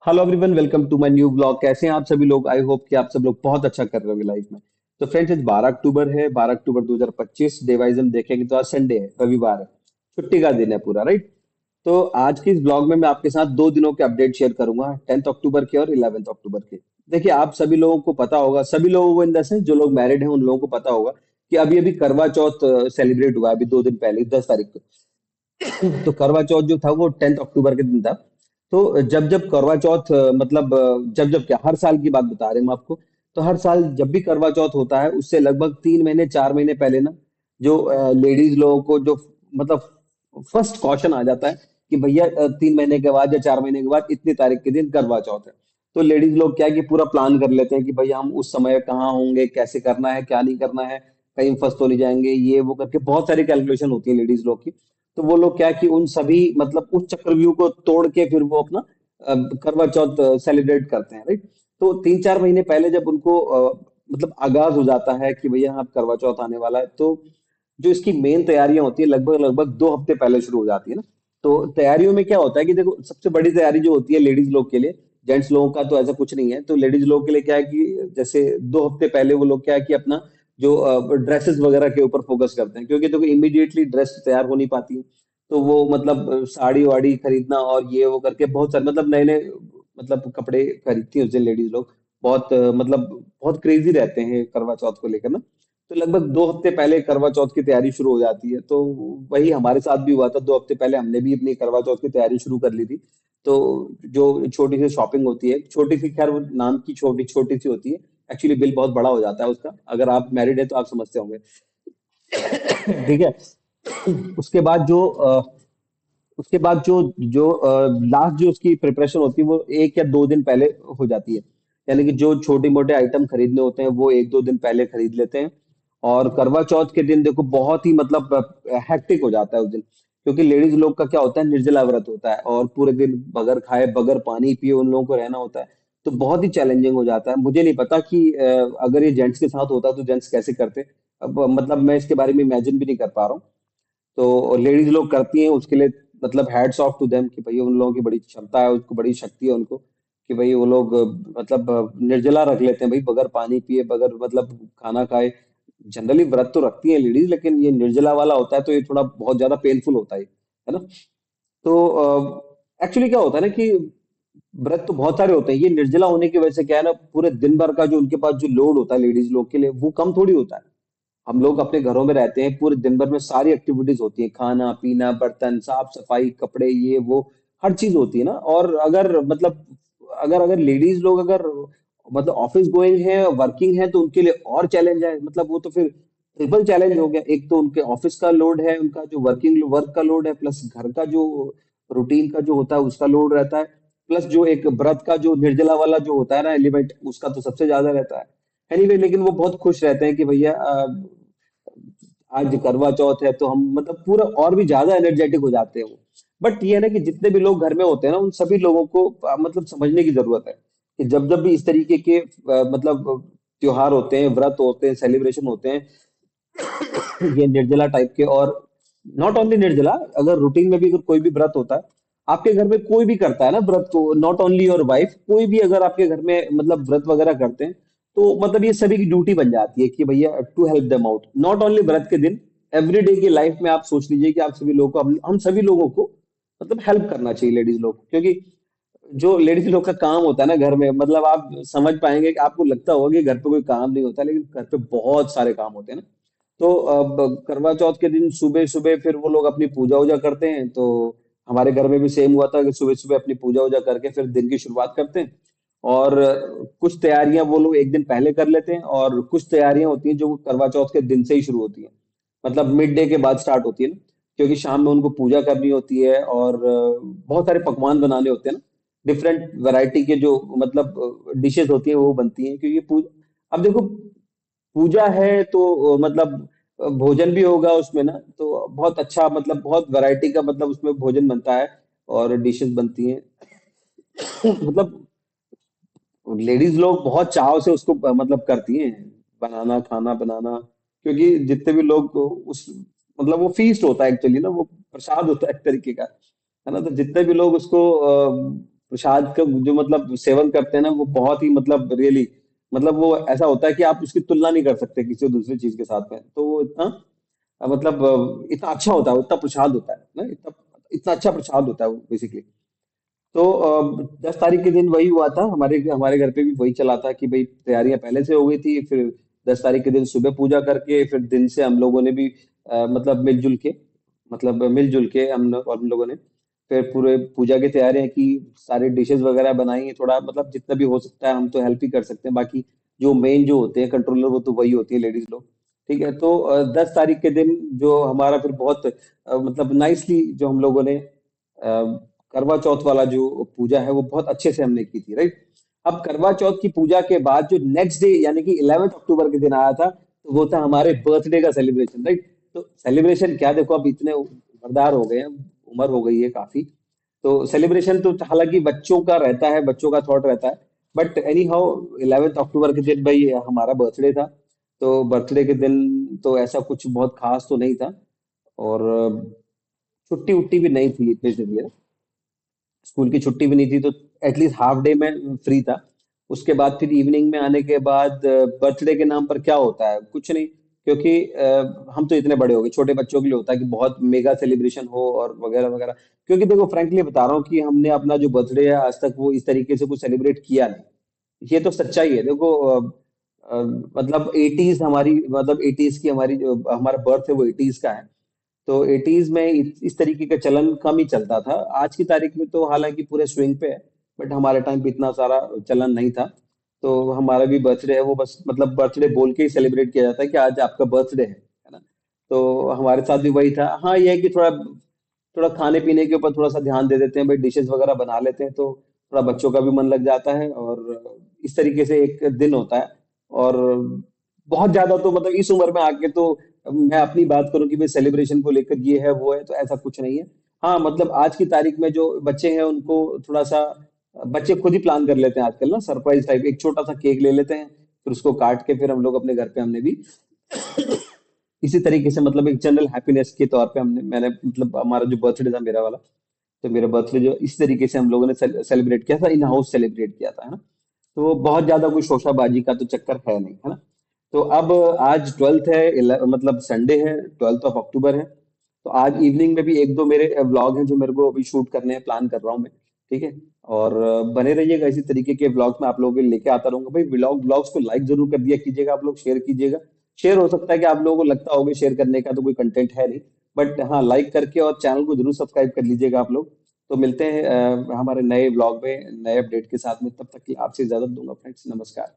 Hello everyone, welcome to my new blog. कैसे हैं आप सभी लोग? आई होप कि आप सब लोग बहुत अच्छा कर रहे होंगे लाइफ में। तो फ्रेंड्स, आज 12 अक्टूबर है, 12 अक्टूबर 2025। डे वाइज हम देखेंगे तो आज संडे है, रविवार है, छुट्टी का दिन है पूरा, राइट। तो आज के इस ब्लॉग में मैं आपके साथ दो दिनों के अपडेट शेयर करूंगा, 10th अक्टूबर के और 11th अक्टूबर के। देखिए, आप सभी लोगों को पता होगा, सभी लोगों को इन द सेंस जो लोग मैरिड हैं उन लोगों को पता होगा कि अभी अभी करवा चौथ सेलिब्रेट हुआ है, अभी 2 दिन पहले, 10 तारीख को। तो करवा चौथ जो था वो 10th अक्टूबर के दिन था। तो जब जब करवा चौथ मतलब जब जब क्या, हर साल की बात बता रहे हैं हम आपको। तो हर साल जब भी करवा चौथ होता है उससे लगभग 3 महीने 4 महीने पहले ना, जो लेडीज लोगों को जो मतलब फर्स्ट कॉशन आ जाता है कि भैया 3 महीने के बाद या 4 महीने के बाद इतनी तारीख के दिन करवा चौथ है। तो लेडीज लोग क्या है कि पूरा प्लान कर लेते हैं कि भैया हम उस समय कहाँ होंगे, कैसे करना है, क्या नहीं करना है, कहीं फंस तो नहीं जाएंगे, ये वो करके बहुत सारी कैलकुलेशन होती है लेडीज लोग की। तो वो लोग क्या कि उन सभी मतलब उस चक्रव्यूह को तोड़ के फिर वो अपना करवा चौथ सेलिब्रेट करते हैं, राइट। तो 3 4 महीने पहले जब उनको मतलब आगाज हो जाता है कि भैया हाँ, अब करवा चौथ आने वाला है, तो जो इसकी मेन तैयारियां होती है लगभग लगभग 2 हफ्ते पहले शुरू हो जाती है ना। तो तैयारियों में क्या होता है कि देखो, सबसे बड़ी तैयारी जो होती है लेडीज लोग के लिए, जेंट्स लोगों का तो ऐसा कुछ नहीं है। तो लेडीज लोग के लिए क्या है कि जैसे 2 हफ्ते पहले वो लोग क्या है कि अपना जो ड्रेसेस वगैरह के ऊपर फोकस करते हैं, क्योंकि देखो इमीडिएटली ड्रेस तैयार हो नहीं पाती है। तो वो मतलब साड़ी वाड़ी खरीदना और ये वो करके बहुत सारे मतलब नए नए मतलब कपड़े खरीदती हैं उस दिन लेडीज लोग। बहुत मतलब बहुत क्रेजी रहते हैं करवा चौथ को लेकर ना। तो लगभग 2 हफ्ते पहले करवा चौथ की तैयारी शुरू हो जाती है। तो वही हमारे साथ भी हुआ था, 2 हफ्ते पहले हमने भी अपनी करवा चौथ की तैयारी शुरू कर ली थी। तो जो छोटी सी शॉपिंग होती है, छोटी सी, खैर वो नाम की छोटी छोटी सी होती है, एक्चुअली बिल बहुत बड़ा हो जाता है उसका। अगर आप मैरिड है तो आप समझते होंगे। ठीक है। उसके बाद जो उसके बाद जो जो लास्ट जो उसकी प्रिपरेशन होती है वो 1 या 2 दिन पहले हो जाती है। यानी कि जो छोटे मोटे आइटम खरीदने होते हैं वो 1 2 दिन पहले खरीद लेते हैं। और करवा चौथ के दिन देखो बहुत ही मतलब हेक्टिक हो जाता है उस दिन, क्योंकि लेडीज लोग का क्या होता है, निर्जला व्रत होता है और पूरे दिन बगैर खाए बगैर पानी पिए उन लोगों को रहना होता है। तो बहुत ही चैलेंजिंग हो जाता है। मुझे नहीं पता कि अगर ये जेंट्स के साथ होता तो जेंट्स कैसे करते। अब मतलब मैं इसके बारे में इमेजिन भी नहीं कर पा रहा हूँ। तो लेडीज लोग करती हैं उसके लिए, मतलब हैट्स ऑफ टू देम कि भाई उन लोगों की बड़ी क्षमता है, उसको बड़ी शक्ति है उनको, कि भाई वो लोग मतलब निर्जला रख लेते हैं भाई, बगैर पानी पिए बगैर मतलब खाना खाए। जनरली व्रत तो रखती है लेडीज, लेकिन ये निर्जला वाला होता है तो ये थोड़ा बहुत ज्यादा पेनफुल होता है ना। तो एक्चुअली क्या होता है ना कि व्रत तो बहुत सारे होते हैं, ये निर्जला होने की वजह से क्या है ना, पूरे दिन भर का जो उनके पास जो लोड होता है लेडीज लोग के लिए वो कम थोड़ी होता है। हम लोग अपने घरों में रहते हैं, पूरे दिन भर में सारी एक्टिविटीज होती है, खाना पीना, बर्तन साफ सफाई, कपड़े, ये वो हर चीज होती है ना। और अगर मतलब अगर अगर लेडीज लोग अगर मतलब ऑफिस गोइंग है, वर्किंग है, तो उनके लिए और चैलेंज है। मतलब वो तो फिर ट्रिपल चैलेंज हो गया। एक तो उनके ऑफिस का लोड है, उनका जो वर्किंग वर्क का लोड है, प्लस घर का जो रूटीन का जो होता है उसका लोड रहता है, प्लस जो एक व्रत का जो निर्जला वाला जो होता है ना एलिमेंट, उसका तो सबसे ज्यादा रहता है। एनीवे, लेकिन वो बहुत खुश रहते हैं कि भैया आज करवा चौथ है, तो हम मतलब पूरा और भी ज्यादा एनर्जेटिक हो जाते हैं वो। बट ये है ना कि जितने भी लोग घर में होते हैं ना उन सभी लोगों को मतलब समझने की जरूरत है कि जब जब भी इस तरीके के मतलब त्योहार होते हैं, व्रत होते हैं, सेलिब्रेशन होते हैं, ये निर्जला टाइप के, और नॉट ओनली निर्जला, अगर रूटीन में भी अगर कोई भी व्रत होता है, आपके घर में कोई भी करता है ना व्रत को, नॉट ओनली योर वाइफ, कोई भी अगर आपके घर में मतलब व्रत वगैरह करते हैं, तो मतलब ये सभी की ड्यूटी बन जाती है कि भैया to help them out, not only व्रत के दिन, एवरी डे की लाइफ में आप सोच लीजिए कि आप सभी लोगों को, हम सभी लोगों को मतलब हेल्प करना चाहिए लेडीज लोग को। क्योंकि जो लेडीज लोग का काम होता है ना घर में, मतलब आप समझ पाएंगे कि आपको लगता होगा कि घर पे कोई काम नहीं होता, लेकिन घर पे बहुत सारे काम होते हैं ना। तो अब करवा चौथ के दिन सुबह सुबह फिर वो लोग अपनी पूजा वूजा करते हैं। तो हमारे घर में भी सेम हुआ था कि सुबह सुबह अपनी पूजा वूजा करके फिर दिन की शुरुआत करते हैं। और कुछ तैयारियां वो लोग एक दिन पहले कर लेते हैं, और कुछ तैयारियां होती हैं जो करवा चौथ के दिन से ही शुरू होती हैं, मतलब मिड डे के बाद स्टार्ट होती है ना। क्योंकि शाम में उनको पूजा करनी होती है और बहुत सारे पकवान बनाने होते हैं ना, डिफरेंट वैरायटी के जो मतलब डिशेस होती हैं वो बनती हैं, क्योंकि पूजा, अब देखो पूजा है तो मतलब भोजन भी होगा उसमें ना, तो बहुत अच्छा मतलब बहुत वैरायटी का मतलब उसमें भोजन बनता है और डिशेस बनती हैं। मतलब लेडीज लोग बहुत चाव से उसको मतलब करती हैं, बनाना, खाना बनाना। क्योंकि जितने भी लोग उस मतलब वो फीस्ट होता है एक्चुअली ना, वो प्रसाद होता है एक तरीके का, है ना। तो जितने भी लोग उसको प्रसाद का जो मतलब सेवन करते हैं ना, वो बहुत ही मतलब रियली, मतलब वो ऐसा होता है कि आप उसकी तुलना नहीं कर सकते किसी दूसरी चीज के साथ में। तो वो इतना मतलब इतना अच्छा होता है, उतना प्रसाद होता है ना, इतना इतना अच्छा प्रसाद होता है वो बेसिकली। तो 10 तारीख के दिन वही हुआ था, हमारे हमारे घर पे भी वही चला था कि भाई तैयारियां पहले से हो गई थी। फिर 10 तारीख के दिन सुबह पूजा करके फिर दिन से हम लोगों ने भी मतलब मिलजुल के हम लोगों ने फिर पूरे पूजा की तैयारियां की। सारी डिशेस वगैरह बनाई, थोड़ा मतलब जितना भी हो सकता है हम तो हेल्प ही कर सकते हैं। बाकी जो मेन जो होते हैं कंट्रोलर, वो तो वही होती है, लेडीज लोग। ठीक है, तो 10 तारीख के दिन जो हमारा फिर बहुत मतलब नाइसली जो हम लोगों ने करवा चौथ वाला जो पूजा है वो बहुत अच्छे से हमने की थी, राइट। अब करवा चौथ की पूजा के बाद जो नेक्स्ट डे यानी कि 11 अक्टूबर के दिन आया था, तो वो था हमारे बर्थडे का सेलिब्रेशन, राइट। तो सेलिब्रेशन क्या, देखो अब इतने उम्रदार हो गए हैं, उम्र हो गई है काफी। तो सेलिब्रेशन तो हालांकि बच्चों का रहता है, बच्चों का थॉट रहता है। बट एनी हाउ 11 अक्टूबर के दिन भाई हमारा बर्थडे था। तो बर्थडे के दिन तो ऐसा कुछ बहुत खास तो नहीं था। और छुट्टी उट्टी भी नहीं थी इतने दिन, स्कूल की छुट्टी भी नहीं थी, तो एटलीस्ट हाफ डे में फ्री था। उसके बाद फिर इवनिंग में आने के बाद बर्थडे के नाम पर क्या होता है, कुछ नहीं। क्योंकि हम तो इतने बड़े हो गए, छोटे बच्चों के लिए होता है कि बहुत मेगा सेलिब्रेशन हो और वगैरह वगैरह। क्योंकि देखो फ्रैंकली बता रहा हूँ कि हमने अपना जो बर्थडे है आज तक वो इस तरीके से कुछ सेलिब्रेट किया नहीं। ये तो सच्चाई है, देखो मतलब एटीज हमारी, मतलब एटीज की हमारी जो हमारा बर्थ है वो एटीज का है। तो एटीज में इस तरीके का चलन कम ही चलता था। आज की तारीख में तो हालांकि पूरे स्विंग पे है, बट हमारे टाइम पे इतना सारा चलन नहीं था। तो हमारा भी बर्थडे है वो बस मतलब बर्थडे बोल के ही सेलिब्रेट किया जाता है कि आज आपका बर्थडे है ना। तो हमारे साथ भी वही था। हाँ, ये है कि थोड़ा थोड़ा खाने पीने के ऊपर थोड़ा सा ध्यान दे देते हैं भाई, डिशेस वगैरह बना लेते हैं, तो थोड़ा बच्चों का भी मन लग जाता है। और इस तरीके से एक दिन होता है। और बहुत ज्यादा तो मतलब इस उम्र में आके तो मैं अपनी बात करूं कि भाई सेलिब्रेशन को लेकर ये है वो है, तो ऐसा कुछ नहीं है। हाँ, मतलब आज की तारीख में जो बच्चे हैं उनको थोड़ा सा, बच्चे खुद ही प्लान कर लेते हैं आजकल ना, सरप्राइज टाइप एक छोटा सा केक ले लेते हैं, फिर उसको काट के फिर हम लोग अपने घर पे हमने भी इसी तरीके से मतलब एक जनरल हैप्पीनेस के तौर पे हमने मैंने मतलब हमारा जो बर्थडे था मेरा वाला, तो मेरा बर्थडे जो इस तरीके से हम लोगों ने सेलिब्रेट किया था, इन हाउस सेलिब्रेट किया था, है ना। तो बहुत ज्यादा कोई शोशाबाजी का तो चक्कर है नहीं, है ना। तो अब आज 12th है, मतलब संडे है, 12 अक्टूबर है। तो आज इवनिंग में भी एक दो मेरे व्लॉग हैं जो मेरे को अभी शूट करने हैं, प्लान कर रहा हूँ मैं। ठीक है। और बने रहिएगा इसी तरीके के व्लॉग में, आप लोगों के लिए लेके आता रहूंगा भाई। व्लॉग्स को लाइक जरूर कर दिया कीजिएगा, आप लोग शेयर कीजिएगा। शेयर हो सकता है कि आप लोगों को लगता होगा शेयर करने का तो कोई कंटेंट है नहीं, बट हाँ, लाइक करके और चैनल को जरूर सब्सक्राइब कर लीजिएगा आप लोग। तो मिलते हैं हमारे नए व्लॉग में नए अपडेट के साथ में, तब तक के लिए आपसे इजाजत दूंगा फ्रेंड्स, नमस्कार।